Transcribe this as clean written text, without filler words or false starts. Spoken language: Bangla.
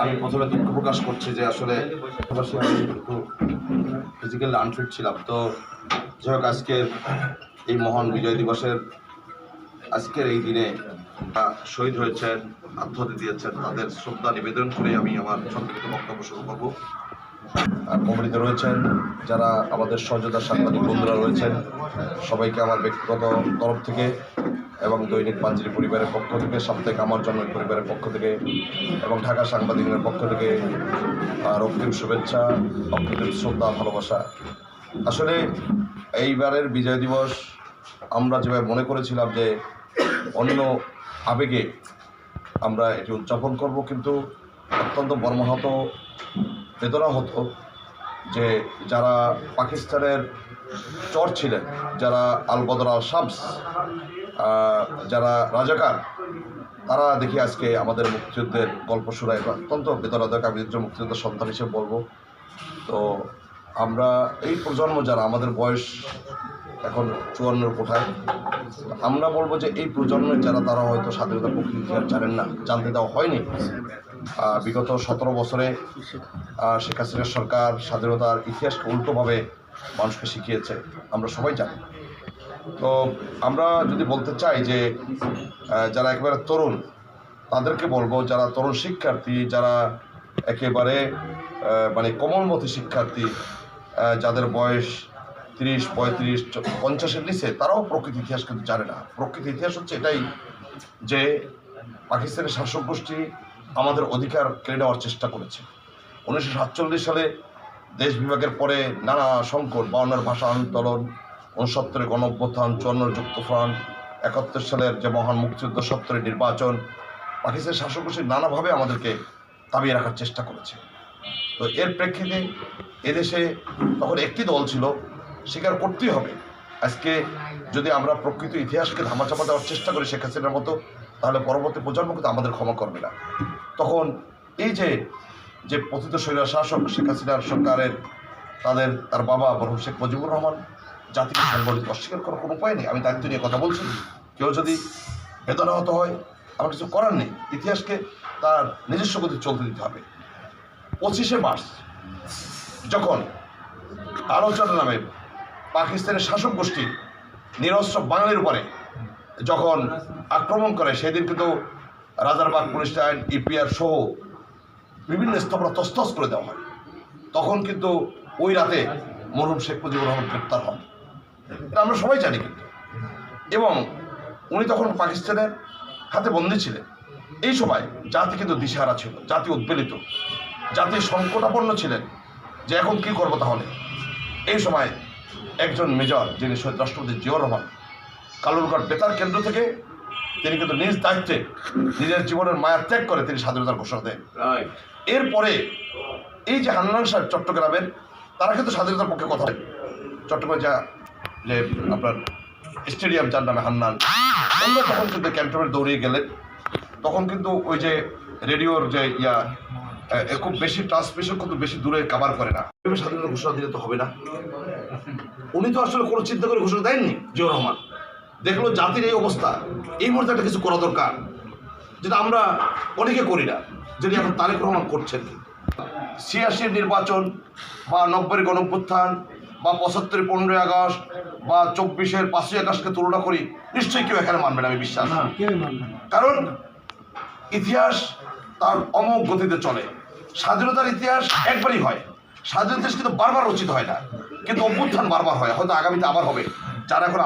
আমি প্রথমে দুঃখ প্রকাশ করছি যে আসলে আমি একটু ফিজিক্যালি আনফিট ছিলাম। তো যাই হোক, আজকের এই মহান বিজয় দিবসের আজকের এই দিনে শহীদ হয়েছেন, আত্মহত্যা দিয়েছেন, তাদের শ্রদ্ধা নিবেদন করে আমি আমার সংক্ষিপ্ত বক্তব্য শুরু করব। কমিটিতে রয়েছেন যারা আমাদের সহযোদ্ধা সাংবাদিক বন্ধুরা রয়েছেন, সবাইকে আমার ব্যক্তিগত তরফ থেকে এবং দৈনিক পাঞ্জেরি পরিবারের পক্ষ থেকে, সাপ্তাহিক আমার জন্ম পরিবারের পক্ষ থেকে এবং ঢাকা সাংবাদিকদের পক্ষ থেকে রক্তিম শুভেচ্ছা, অকৃত্রিম শ্রদ্ধা, ভালোবাসা। আসলে এইবারের বিজয় দিবস আমরা যেভাবে মনে করেছিলাম যে অন্য আবেগে আমরা এটি উদযাপন করব, কিন্তু অত্যন্ত মর্মাহত বেদনা হতো যে যারা পাকিস্তানের চর ছিলেন, যারা আল বদর আল শামস, যারা রাজাকার, তারা দেখি আজকে আমাদের মুক্তিযুদ্ধের গল্প শোনায়। অত্যন্ত বেদনাদায়ক। আমি একজন মুক্তিযুদ্ধের সন্তান হিসেবে বলবো। তো আমরা এই প্রজন্ম যারা, আমাদের বয়স এখন 54 কোঠায়, আমরা বলবো যে এই প্রজন্মের যারা, তারা হয়তো স্বাধীনতা প্রকৃতি জানেন না, জানতে দেওয়া হয়নি। বিগত 17 বছরে শেখ হাসিনার সরকার স্বাধীনতার ইতিহাসকে উল্টোভাবে মানুষকে শিখিয়েছে, আমরা সবাই জানি। তো আমরা যদি বলতে চাই যে যারা একেবারে তরুণ, তাদেরকে বলবো, যারা তরুণ শিক্ষার্থী, যারা একেবারে মানে কোমলমতি শিক্ষার্থী, যাদের বয়স 30, 35, 50-এর নিচে, তারাও প্রকৃত ইতিহাস কিন্তু জানে না। প্রকৃত ইতিহাস হচ্ছে এটাই যে পাকিস্তানের শাসক গোষ্ঠী আমাদের অধিকার কেড়ে নেওয়ার চেষ্টা করেছে। 1947 সালে দেশ বিভাগের পরে নানা সংকট, 52-এর ভাষা আন্দোলন, 69-এর গণঅভ্যুত্থান, 54-এর যুক্তফ্রন্ট, 71 সালের যে মহান মুক্তিযুদ্ধ, 70-এর নির্বাচন, পাকিস্তানের শাসক গোষ্ঠী নানাভাবে আমাদেরকে দাবিয়ে রাখার চেষ্টা করেছে। তো এর প্রেক্ষিতে এদেশে তখন একটি দল ছিল, স্বীকার করতেই হবে। আজকে যদি আমরা প্রকৃত ইতিহাসকে ধামাচাপা দেওয়ার চেষ্টা করি শেখ হাসিনার মতো, তাহলে পরবর্তী প্রজন্ম কিন্তু আমাদের ক্ষমা করবে না। তখন এই যে পতিত স্বৈরাচার শাসক শেখ হাসিনার সরকারের তার বাবা মরহুম শেখ মুজিবুর রহমান জাতিকে সংগঠিত অস্বীকার করার কোনো উপায় নেই। আমি দায়িত্ব নিয়ে কথা বলছি। কেউ যদি বেদনাহত হয়, আমার কিছু করার নেই। ইতিহাসকে তার নিজস্ব গতি চলতে দিতে হবে। 25শে মার্চ যখন আলোচনা নামে পাকিস্তানের শাসক গোষ্ঠী নিরস্ত্র বাঙালির উপরে যখন আক্রমণ করে, সেদিন কিন্তু রাজারবাগ পুলিশ লাইন, ইপিআর সহ বিভিন্ন স্থাপনা তছনছ করে দেওয়া হয়। তখন কিন্তু ওই রাতে মরহুম শেখ মুজিবুর রহমান গ্রেপ্তার হন, এটা আমরা সবাই জানি কিন্তু। এবং উনি তখন পাকিস্তানের হাতে বন্দী ছিলেন। এই সময় জাতি কিন্তু দিশেহারা ছিল, জাতি উদ্বেলিত, জাতি সংকটাপন্ন ছিলেন যে এখন কী করবো। তাহলে এই সময় একজন মেজর, যিনি শহীদ রাষ্ট্রপতি জিয়াউর রহমান, কালুরঘাট বেতার কেন্দ্র থেকে তিনি কিন্তু নিজ দায়িত্বে নিজের জীবনের মায়া ত্যাগ করে তিনি স্বাধীনতার ঘোষণা দেন। এরপরে এই যে হান্নান সাহেব চট্টগ্রামের, তারা কিন্তু স্বাধীনতার পক্ষে কথা বলেন। চট্টগ্রামে যে আপনার স্টেডিয়াম, যার নামে হান্নান, অন্য তখন কিন্তু ক্যান্টনমেন্ট দৌড়িয়ে গেলেন। তখন কিন্তু ওই যে রেডিওর যে খুব বেশি ট্রান্সমিশন কিন্তু বেশি দূরে কাভার করে না। স্বাধীনতা ঘোষণা দিলে তো হবে না। উনি তো আসলে কোনো চিন্তা করে ঘোষণা দেননি। জিয়াউর রহমান দেখলো জাতির এই অবস্থা, এই মুহূর্তে একটা কিছু করা দরকার, যেটা আমরা অনেকে করি না, যেটি এখন তারেক রহমান করছেন। 86-এর নির্বাচন বা 90-এর গণঅভ্যুত্থান বা 75-এর 15ই আগস্ট বা 24-এর 5ই আগস্টকে তুলনা করি, নিশ্চয়ই কেউ এখানে মানবে না, আমি বিশ্বাস। কারণ ইতিহাস তার অমোঘ গতিতে চলে। স্বাধীনতার ইতিহাস একবারই হয়, স্বাধীনতা কিন্তু বারবার রচিত হয় না, কিন্তু অভ্যুত্থান বারবার হয়, হয়তো আগামীতে আবার হবে। যারা এখন